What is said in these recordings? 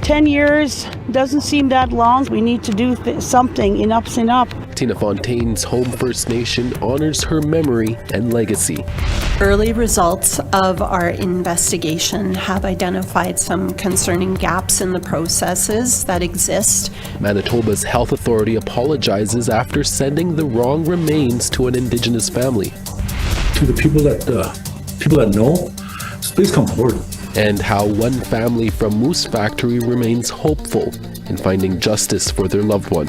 10 years doesn't seem that long. We need to do something. Enough's enough. Tina Fontaine's home First Nation honors her memory and legacy. Early results of our investigation have identified some concerning gaps in the processes that exist. Manitoba's health authority apologizes after sending the wrong remains to an Indigenous family. To the people that know, please come forward. And how one family from Moose Factory remains hopeful in finding justice for their loved one.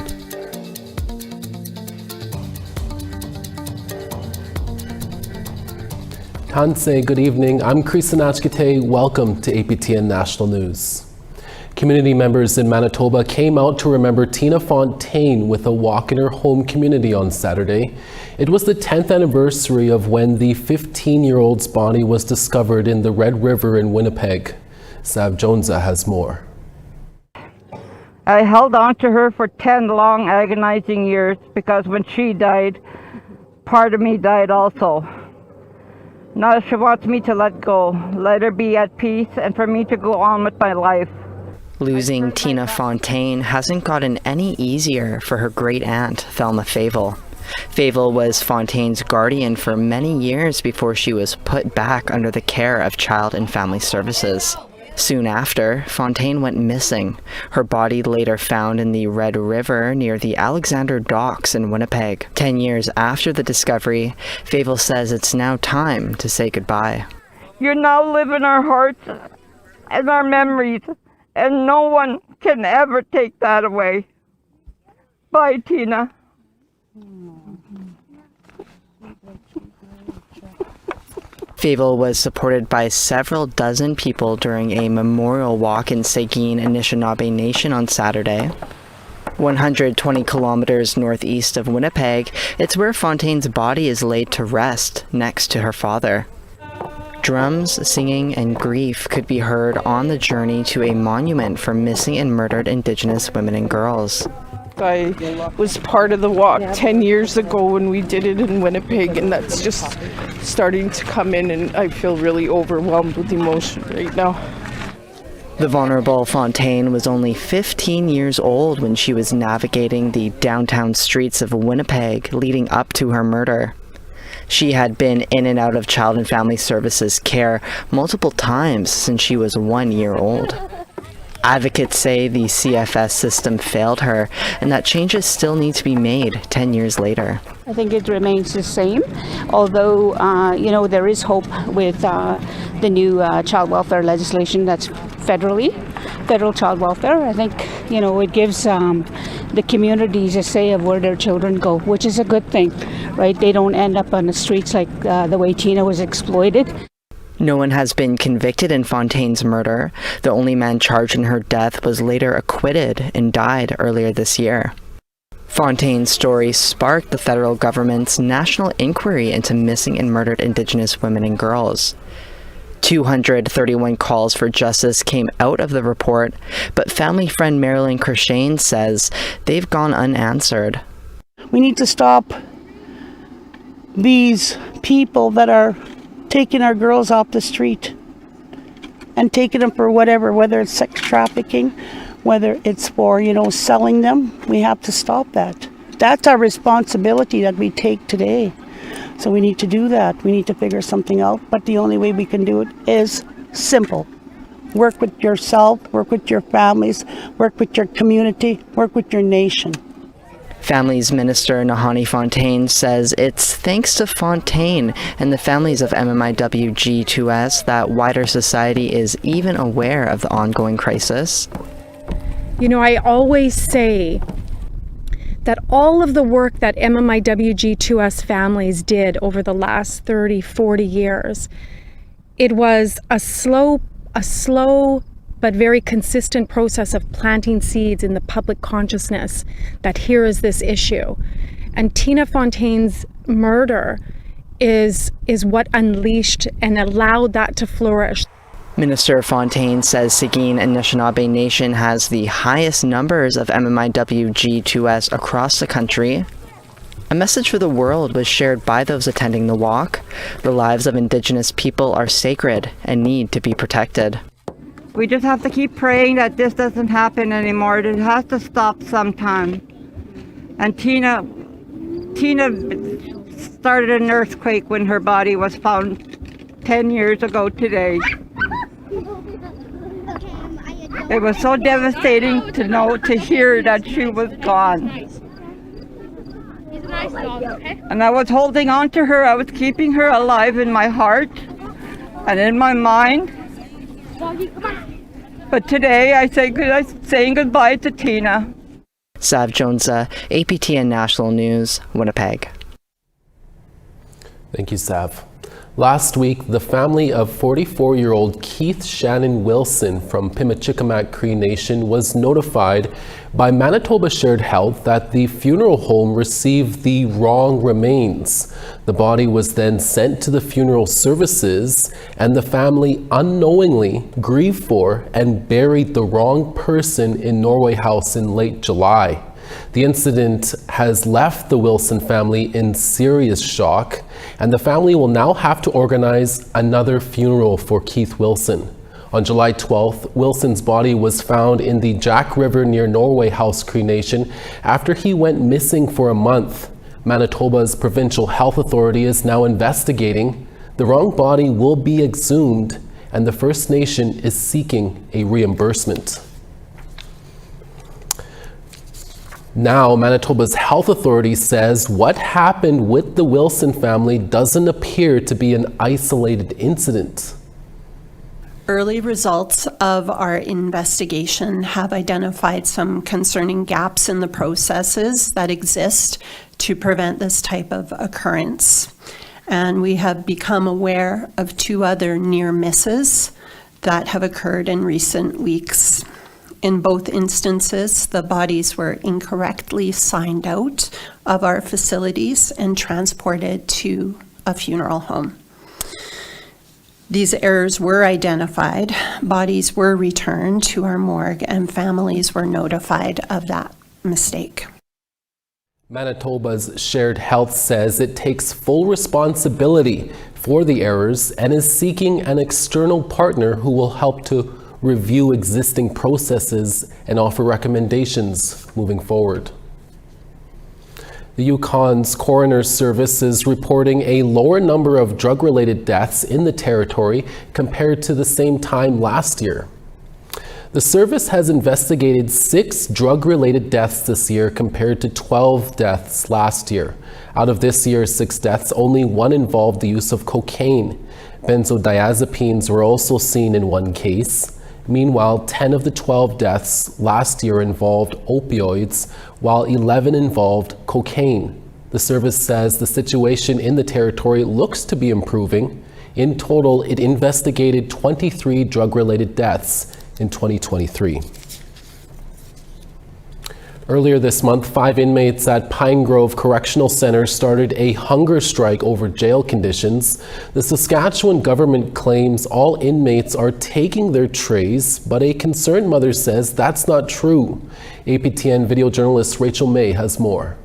Tanse, good evening. I'm Cree. Welcome to APTN National News. Community members in Manitoba came out to remember Tina Fontaine with a walk in her home community on Saturday. It was the 10th anniversary of when the 15-year-old's body was discovered in the Red River in Winnipeg. Sav Jonza has more. I held on to her for 10 long, agonizing years because when she died, part of me died also. Now she wants me to let go, let her be at peace, and for me to go on with my life. Losing Tina Fontaine hasn't gotten any easier for her great-aunt, Thelma Favel. Favel was Fontaine's guardian for many years before she was put back under the care of Child and Family Services. Soon after, Fontaine went missing, her body later found in the Red River near the Alexander Docks in Winnipeg. 10 years after the discovery, Favel says it's now time to say goodbye. You now live in our hearts and our memories, and no one can ever take that away. Bye, Tina. Favel was supported by several dozen people during a memorial walk in Seguin, Anishinaabe Nation on Saturday. 120 kilometers northeast of Winnipeg, it's where Fontaine's body is laid to rest next to her father. Drums, singing, and grief could be heard on the journey to a monument for missing and murdered Indigenous women and girls. I was part of the walk 10 years ago when we did it in Winnipeg, and that's just starting to come in, and I feel really overwhelmed with emotion right now. The vulnerable Fontaine was only 15 years old when she was navigating the downtown streets of Winnipeg leading up to her murder. She had been in and out of Child and Family Services care multiple times since she was 1 year old. Advocates say the CFS system failed her and that changes still need to be made 10 years later. I think it remains the same, although, there is hope with the new child welfare legislation that's federal child welfare. I think, it gives the communities a say of where their children go, which is a good thing, right? They don't end up on the streets like the way Tina was exploited. No one has been convicted in Fontaine's murder. The only man charged in her death was later acquitted and died earlier this year. Fontaine's story sparked the federal government's national inquiry into missing and murdered Indigenous women and girls. 231 calls for justice came out of the report, but family friend Marilyn Kershane says they've gone unanswered. We need to stop these people that are taking our girls off the street and taking them for whatever, whether it's sex trafficking, whether it's for, selling them. We have to stop that. That's our responsibility that we take today. So we need to do that. We need to figure something out. But the only way we can do it is simple. Work with yourself, work with your families, work with your community, work with your nation. Families Minister Nahani Fontaine says it's thanks to Fontaine and the families of MMIWG2S that wider society is even aware of the ongoing crisis. I always say that all of the work that MMIWG2S families did over the last 30, 40 years, it was a slow but very consistent process of planting seeds in the public consciousness that here is this issue. And Tina Fontaine's murder is what unleashed and allowed that to flourish. Minister Fontaine says Seguin and Anishinaabe Nation has the highest numbers of MMIWG2S across the country. A message for the world was shared by those attending the walk. The lives of Indigenous people are sacred and need to be protected. We just have to keep praying that this doesn't happen anymore. It has to stop sometime. And Tina started an earthquake when her body was found 10 years ago today. It was so devastating to hear that she was gone. And I was holding on to her. I was keeping her alive in my heart and in my mind. But today I'm saying goodbye to Tina. Sav Jonesa, APTN National News, Winnipeg. Thank you, Sav. Last week, the family of 44-year-old Keith Shannon Wilson from Pimachikamak Cree Nation was notified by Manitoba Shared Health that the funeral home received the wrong remains. The body was then sent to the funeral services, and the family unknowingly grieved for and buried the wrong person in Norway House in late July. The incident has left the Wilson family in serious shock, and the family will now have to organize another funeral for Keith Wilson. On July 12th, Wilson's body was found in the Jack River near Norway House Cree Nation after he went missing for a month. Manitoba's provincial health authority is now investigating. The wrong body will be exhumed, and the First Nation is seeking a reimbursement. Now, Manitoba's health authority says what happened with the Wilson family doesn't appear to be an isolated incident. Early results of our investigation have identified some concerning gaps in the processes that exist to prevent this type of occurrence. And we have become aware of 2 other near misses that have occurred in recent weeks. In both instances, the bodies were incorrectly signed out of our facilities and transported to a funeral home. These errors were identified, bodies were returned to our morgue, and families were notified of that mistake. Manitoba's Shared Health says it takes full responsibility for the errors and is seeking an external partner who will help to review existing processes and offer recommendations moving forward. The Yukon's Coroner Service is reporting a lower number of drug-related deaths in the territory compared to the same time last year. The service has investigated 6 drug-related deaths this year compared to 12 deaths last year. Out of this year's 6 deaths, only 1 involved the use of cocaine. Benzodiazepines were also seen in 1 case. Meanwhile, 10 of the 12 deaths last year involved opioids, while 11 involved cocaine. The service says the situation in the territory looks to be improving. In total, it investigated 23 drug-related deaths in 2023. Earlier this month, 5 inmates at Pine Grove Correctional Centre started a hunger strike over jail conditions. The Saskatchewan government claims all inmates are taking their trays, but a concerned mother says that's not true. APTN video journalist Rachel May has more.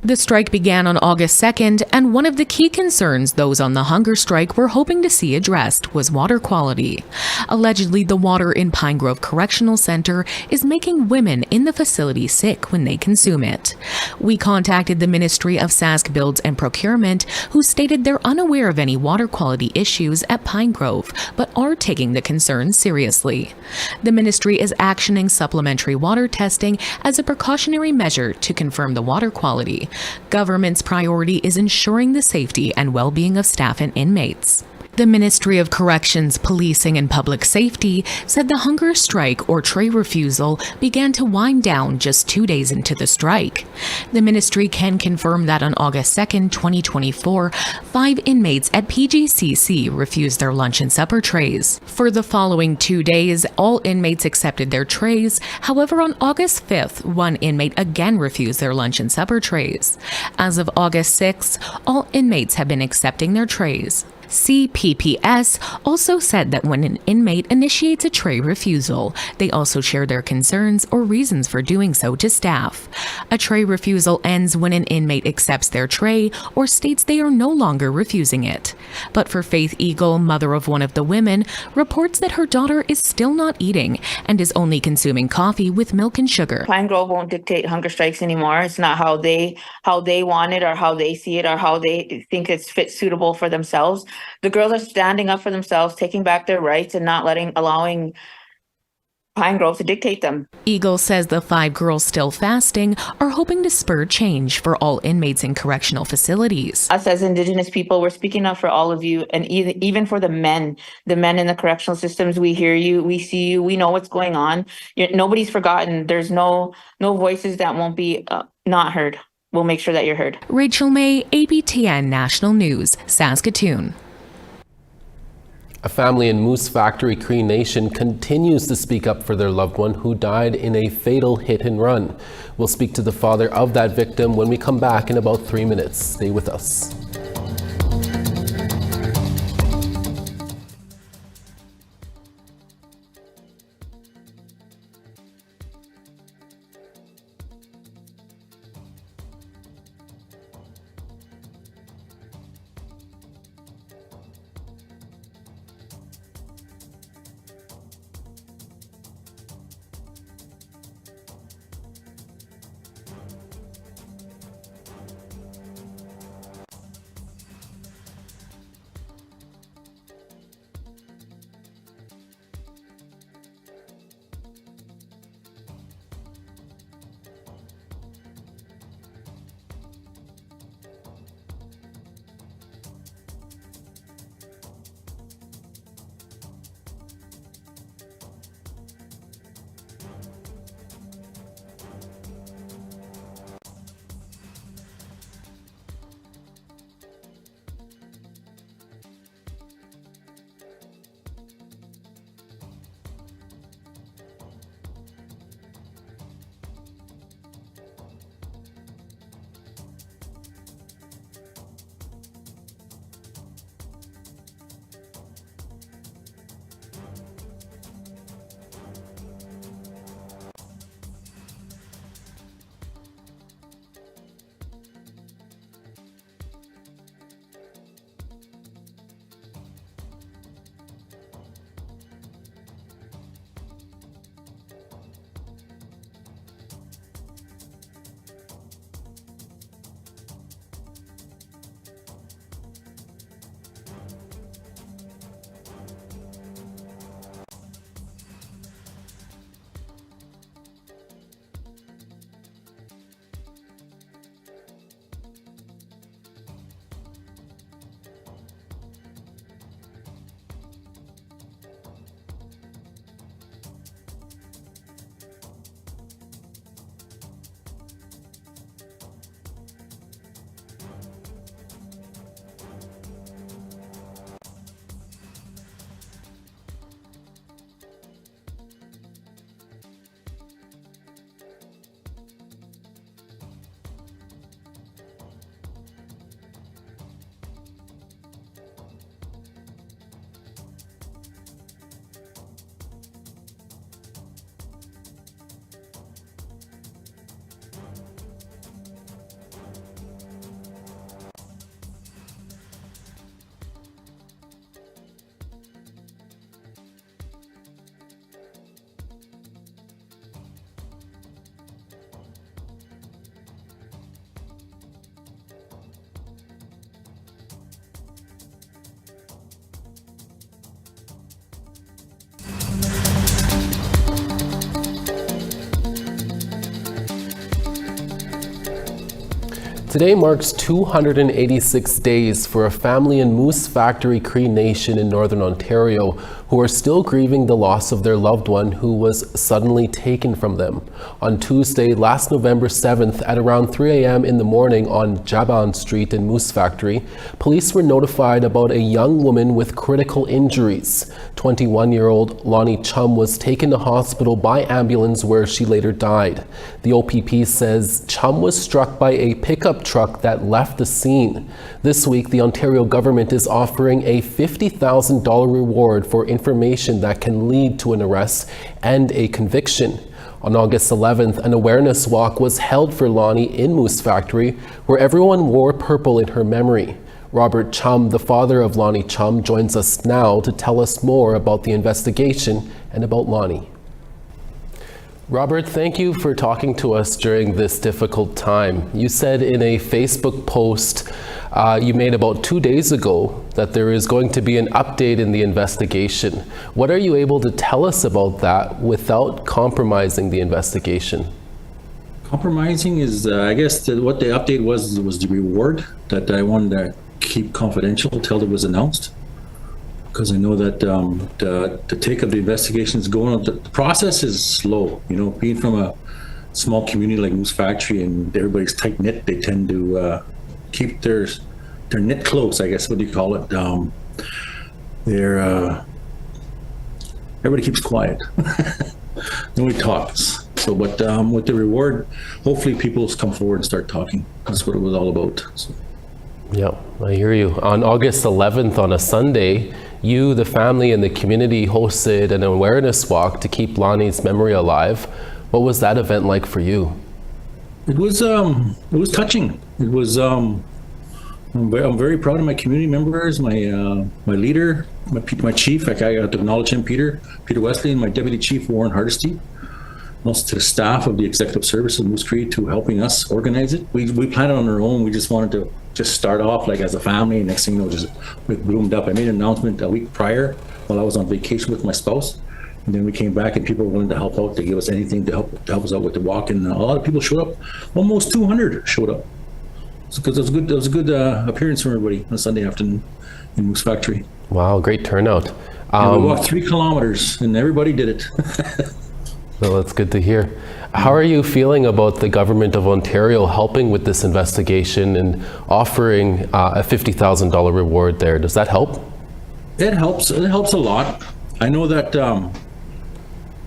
The strike began on August 2nd, and one of the key concerns those on the hunger strike were hoping to see addressed was water quality. Allegedly, the water in Pine Grove Correctional Centre is making women in the facility sick when they consume it. We contacted the Ministry of Sask Builds and Procurement, who stated they're unaware of any water quality issues at Pine Grove, but are taking the concerns seriously. The ministry is actioning supplementary water testing as a precautionary measure to confirm the water quality. Government's priority is ensuring the safety and well-being of staff and inmates. The Ministry of Corrections, Policing and Public Safety said the hunger strike or tray refusal began to wind down just 2 days into the strike. The ministry can confirm that on August 2nd, 2024, 5 inmates at PGCC refused their lunch and supper trays. For the following 2 days, all inmates accepted their trays. However, on August 5th, 1 inmate again refused their lunch and supper trays. As of August 6th, all inmates have been accepting their trays. CPPS also said that when an inmate initiates a tray refusal, they also share their concerns or reasons for doing so to staff. A tray refusal ends when an inmate accepts their tray or states they are no longer refusing it. But for Faith Eagle, mother of one of the women, reports that her daughter is still not eating and is only consuming coffee with milk and sugar. Pine Grove won't dictate hunger strikes anymore. It's not how they want it or how they see it or how they think it's suitable for themselves. The girls are standing up for themselves, taking back their rights and not allowing Pine Grove to dictate them. Eagle says the 5 girls still fasting are hoping to spur change for all inmates in correctional facilities. Us as Indigenous people, we're speaking up for all of you, and even for the men in the correctional systems. We hear you, we see you, we know what's going on. Nobody's forgotten. There's no voices that won't be not heard. We'll make sure that you're heard. Rachel May, APTN National News, Saskatoon. A family in Moose Factory Cree Nation continues to speak up for their loved one who died in a fatal hit and run. We'll speak to the father of that victim when we come back in about 3 minutes. Stay with us. Today marks 286 days for a family in Moose Factory Cree Nation in Northern Ontario who who are still grieving the loss of their loved one who was suddenly taken from them. On Tuesday, last November 7th, at around 3 a.m. in the morning on Jaban Street in Moose Factory, police were notified about a young woman with critical injuries. 21-year-old Loni Chum was taken to hospital by ambulance where she later died. The OPP says Chum was struck by a pickup truck that left the scene. This week, the Ontario government is offering a $50,000 reward for information that can lead to an arrest and a conviction. On August 11th, an awareness walk was held for Loni in Moose Factory, where everyone wore purple in her memory. Robert Chum, the father of Loni Chum, joins us now to tell us more about the investigation and about Loni. Robert, thank you for talking to us during this difficult time. You said in a Facebook post you made about 2 days ago that there is going to be an update in the investigation. What are you able to tell us about that without compromising the investigation? Compromising is, I guess, what the update was the reward that I wanted to keep confidential until it was announced. Because I know that the take of the investigation is going on. The process is slow. You know, being from a small community like Moose Factory and everybody's tight knit, they tend to keep their knit close. I guess what do you call it? Everybody keeps quiet. Nobody talks. So, but with the reward, hopefully people come forward and start talking. That's what it was all about. So. Yeah, I hear you. On August 11th, on a Sunday, you, the family, and the community hosted an awareness walk to keep Loni's memory alive. What was that event like for you? It was touching. It was. I'm very proud of my community members, my leader, my chief. I got to acknowledge him, Peter Wesley, and my deputy chief, Warren Hardesty. Also to the staff of the executive service of Moose Cree to helping us organize it. We planned it on our own. We just wanted to start off like as a family. Next thing you know, it bloomed up. I made an announcement a week prior while I was on vacation with my spouse. And then we came back and people wanted to help out, to give us anything to help us out with the walk. And a lot of people showed up. Almost 200 showed up. Because it was a good appearance from everybody on Sunday afternoon in Moose Factory. Wow, great turnout. We walked 3 kilometers and everybody did it. Well, that's good to hear. How are you feeling about the government of Ontario helping with this investigation and offering a $50,000 reward there? Does that help? It helps. It helps a lot. I know that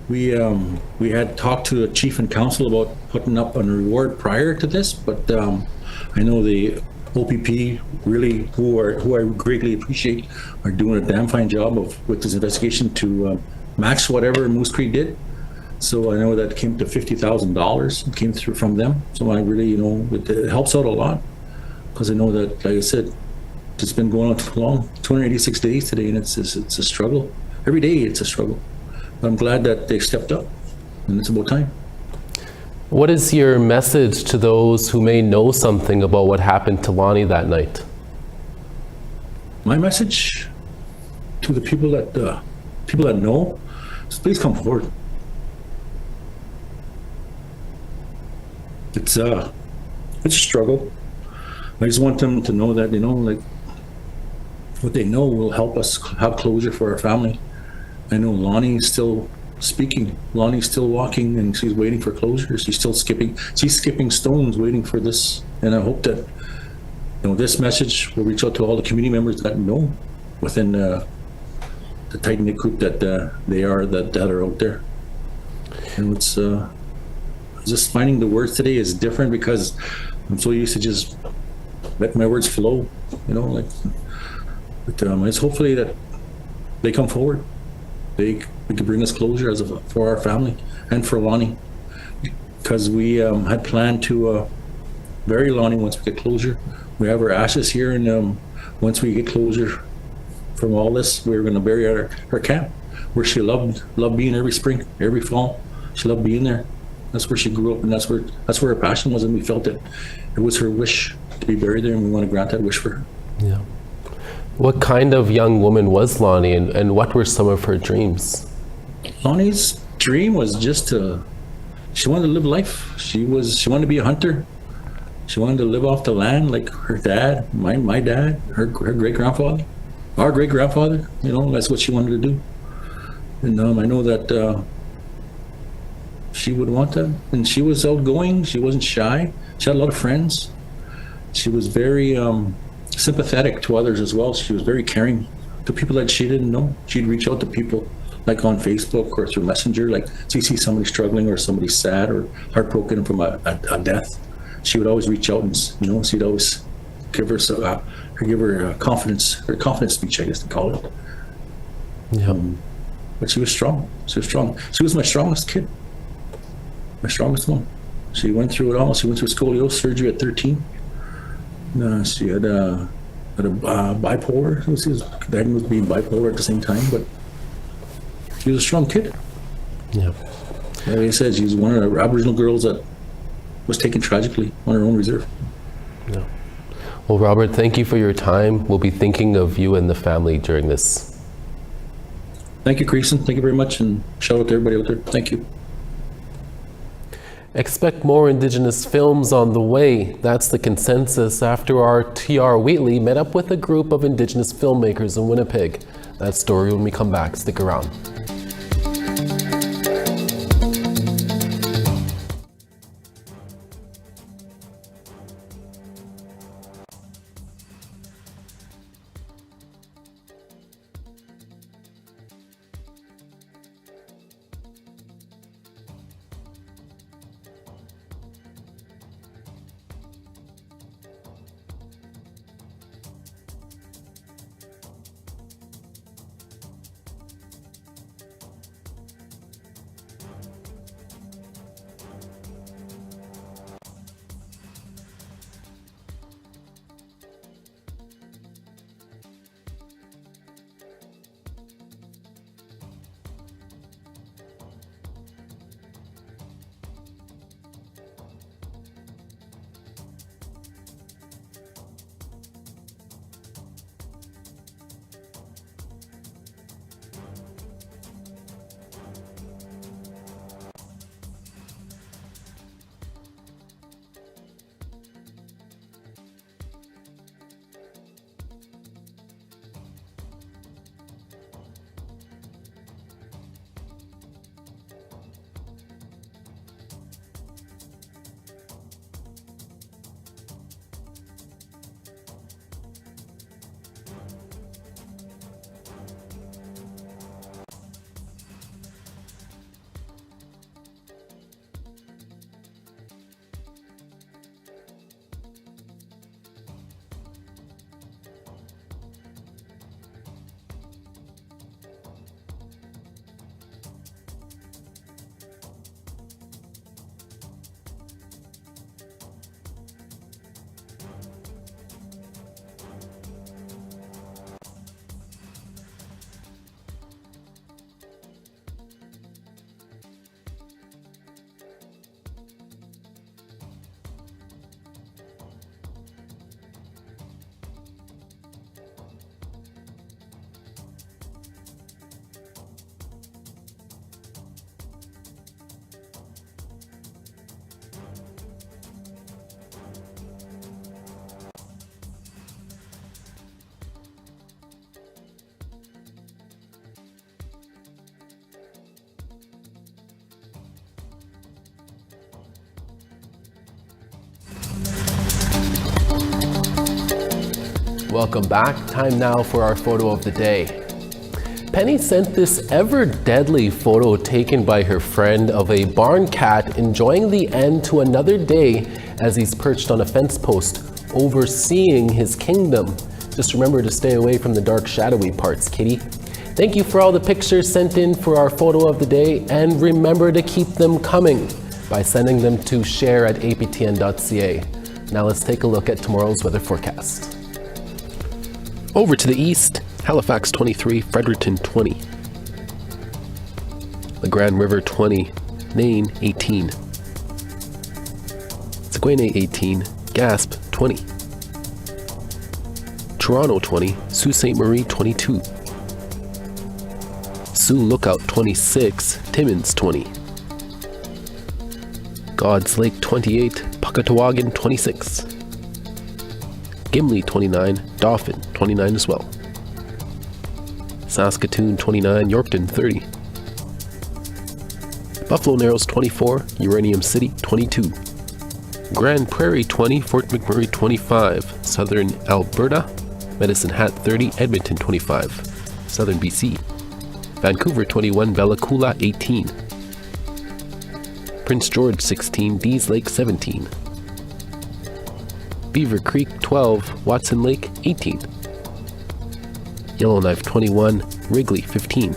we had talked to the chief and council about putting up a reward prior to this, but I know the OPP really, who I greatly appreciate, are doing a damn fine job with this investigation to match whatever Moose Cree did. So I know that came to $50,000. It came through from them. So I really, it helps out a lot, because I know that, like I said, it's been going on too long, 286 days today, and it's a struggle. Every day it's a struggle. But I'm glad that they stepped up, and it's about time. What is your message to those who may know something about what happened to Loni that night? My message to the people that know is please come forward. It's a struggle. I just want them to know that, like what they know will help us have closure for our family. I know Loni is still speaking. Loni's still walking, and she's waiting for closure. She's still skipping. She's skipping stones waiting for this. And I hope that this message will reach out to all the community members that know within the tight knit group that they are that are out there. And it's just finding the words today is different because I'm so used to just let my words flow, but it's hopefully that they come forward. We can bring us closure for our family and for Loni, because we had planned to bury Loni once we get closure. We have her ashes here, and once we get closure from all this, we're going to bury her at her camp, where she loved being every spring, every fall. She loved being there. That's where she grew up, and that's where her passion was, and we felt that it was her wish to be buried there, and we want to grant that wish for her. Yeah. What kind of young woman was Loni, and what were some of her dreams? Loni's dream was just she wanted to live life. She wanted to be a hunter. She wanted to live off the land like her dad, my dad, her great-grandfather, our great-grandfather. That's what she wanted to do. And I know that she would want that. And she was outgoing. She wasn't shy. She had a lot of friends. She was very sympathetic to others as well. She was very caring to people that she didn't know. She'd reach out to people like on Facebook or through Messenger, like so you see somebody struggling or somebody sad or heartbroken from a death. She would always reach out and, she'd always give her confidence speech, I guess they call it. Yeah. But she was strong. She was my strongest kid. My strongest one. She went through it all. She went through scoliosis surgery at 13. She had a bipolar. She was diagnosed with being bipolar at the same time, but she was a strong kid. Yeah. Like I said, she was one of the Aboriginal girls that was taken tragically on her own reserve. Yeah. Well, Robert, thank you for your time. We'll be thinking of you and the family during this. Thank you, Creason. Thank you very much, and shout out to everybody out there. Thank you. Expect more Indigenous films on the way. That's the consensus after our TR Wheatley met up with a group of Indigenous filmmakers in Winnipeg. That story when we come back. Stick around. Welcome back. Time now for our photo of the day. Penny sent this ever deadly photo taken by her friend of a barn cat enjoying the end to another day as he's perched on a fence post overseeing his kingdom. Just remember to stay away from the dark shadowy parts, kitty. Thank you for all the pictures sent in for our photo of the day, and remember to keep them coming by sending them to share@aptn.ca. Now let's take a look at tomorrow's weather forecast. Over to the east, Halifax 23, Fredericton 20. The Grand River 20, Nain 18. Sequoia 18, Gasp 20. Toronto 20, Sault Ste. Marie 22. Sioux Lookout 26, Timmins 20. God's Lake 28, Puckatawagan 26. Gimli 29, Dauphin 29 as well. Saskatoon 29, Yorkton 30. Buffalo Narrows 24, Uranium City 22. Grand Prairie 20, Fort McMurray 25, Southern Alberta. Medicine Hat 30, Edmonton 25, Southern BC. Vancouver 21, Bella Coola 18. Prince George 16, Dees Lake 17. Beaver Creek 12, Watson Lake 18. Yellowknife 21, Wrigley 15.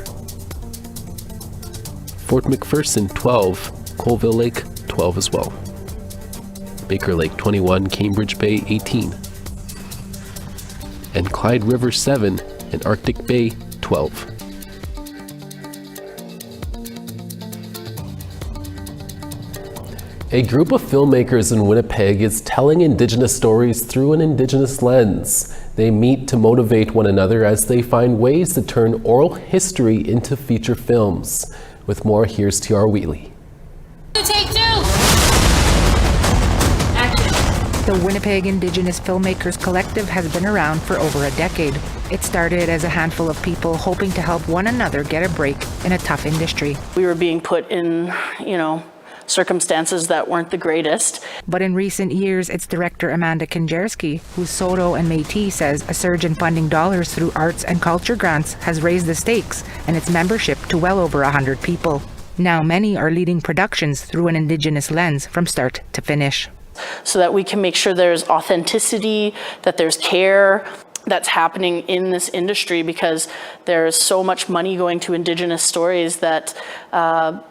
Fort McPherson 12, Colville Lake 12 as well. Baker Lake 21, Cambridge Bay 18. And Clyde River 7 and Arctic Bay 12. A group of filmmakers in Winnipeg is telling Indigenous stories through an Indigenous lens. They meet to motivate one another as they find ways to turn oral history into feature films. With more, here's T.R. Wheatley. Take two. Action. The Winnipeg Indigenous Filmmakers Collective has been around for over a decade. It started as a handful of people hoping to help one another get a break in a tough industry. We were being put in, circumstances that weren't the greatest. But in recent years, its director Amanda Kinjerski, who's Saulteaux and Métis, says a surge in funding dollars through arts and culture grants has raised the stakes and its membership to well over 100 people. Now many are leading productions through an Indigenous lens from start to finish. So that we can make sure there's authenticity, that there's care that's happening in this industry, because there's so much money going to Indigenous stories that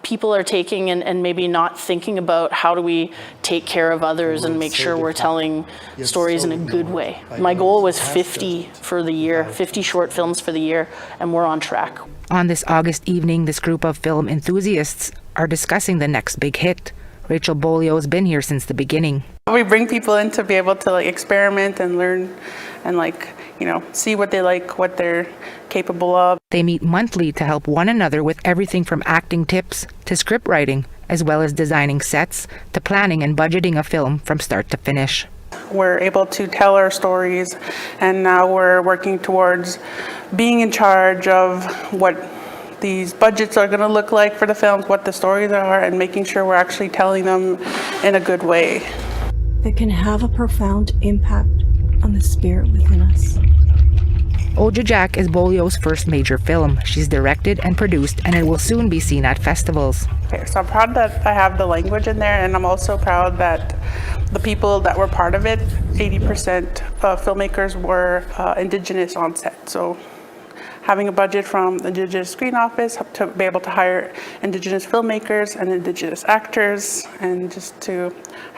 people are taking and maybe not thinking about how do we take care of others and make sure we're telling stories in a good way. My goal was 50 for the year, 50 short films for the year, and we're on track. On this August evening, this group of film enthusiasts are discussing the next big hit. Rachel Bolio has been here since the beginning. We bring people in to be able to experiment and learn and see what they like, what they're capable of. They meet monthly to help one another with everything from acting tips to script writing, as well as designing sets to planning and budgeting a film from start to finish. We're able to tell our stories, and now we're working towards being in charge of what these budgets are going to look like for the films, what the stories are, and making sure we're actually telling them in a good way. That can have a profound impact on the spirit within us. Oja Jack is Bolio's first major film. She's directed and produced, and it will soon be seen at festivals. Okay, so I'm proud that I have the language in there, and I'm also proud that the people that were part of it, 80% of filmmakers were Indigenous on set. So having a budget from the Indigenous Screen Office to be able to hire Indigenous filmmakers and Indigenous actors, and just to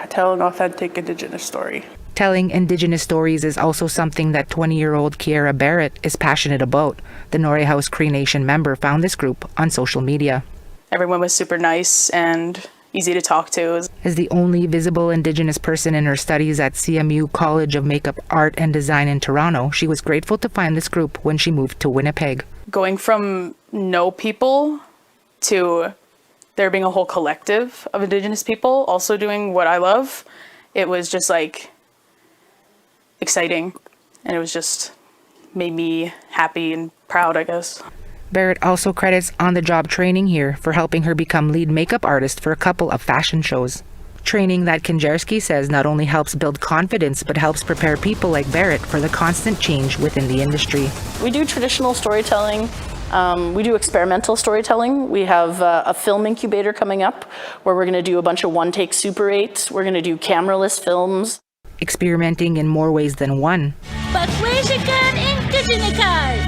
tell an authentic Indigenous story. Telling Indigenous stories is also something that 20-year-old Kiera Barrett is passionate about. The Norrie House Cree Nation member found this group on social media. Everyone was super nice and easy to talk to. As the only visible Indigenous person in her studies at CMU College of Makeup, Art and Design in Toronto, she was grateful to find this group when she moved to Winnipeg. Going from no people to there being a whole collective of Indigenous people also doing what I love, it was just exciting, and it was just made me happy and proud, I guess. Barrett also credits on-the-job training here for helping her become lead makeup artist for a couple of fashion shows. Training that Kinjerski says not only helps build confidence, but helps prepare people like Barrett for the constant change within the industry. We do traditional storytelling. We do experimental storytelling. We have a film incubator coming up where we're going to do a bunch of one-take Super 8s. We're going to do camera-less films. Experimenting in more ways than one. But where's your good Indigenous cars?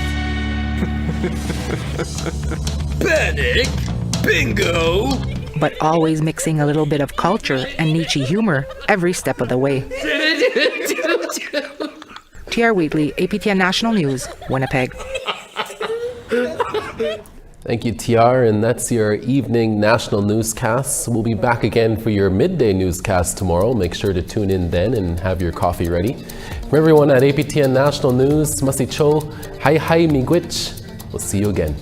Panic! Bingo! But always mixing a little bit of culture and niche humor every step of the way. T.R. Wheatley, APTN National News, Winnipeg. Thank you, TR, and that's your evening national newscasts. We'll be back again for your midday newscast tomorrow. Make sure to tune in then and have your coffee ready. From everyone at APTN National News, Masi Cho, Hai Hai Miigwech. We'll see you again.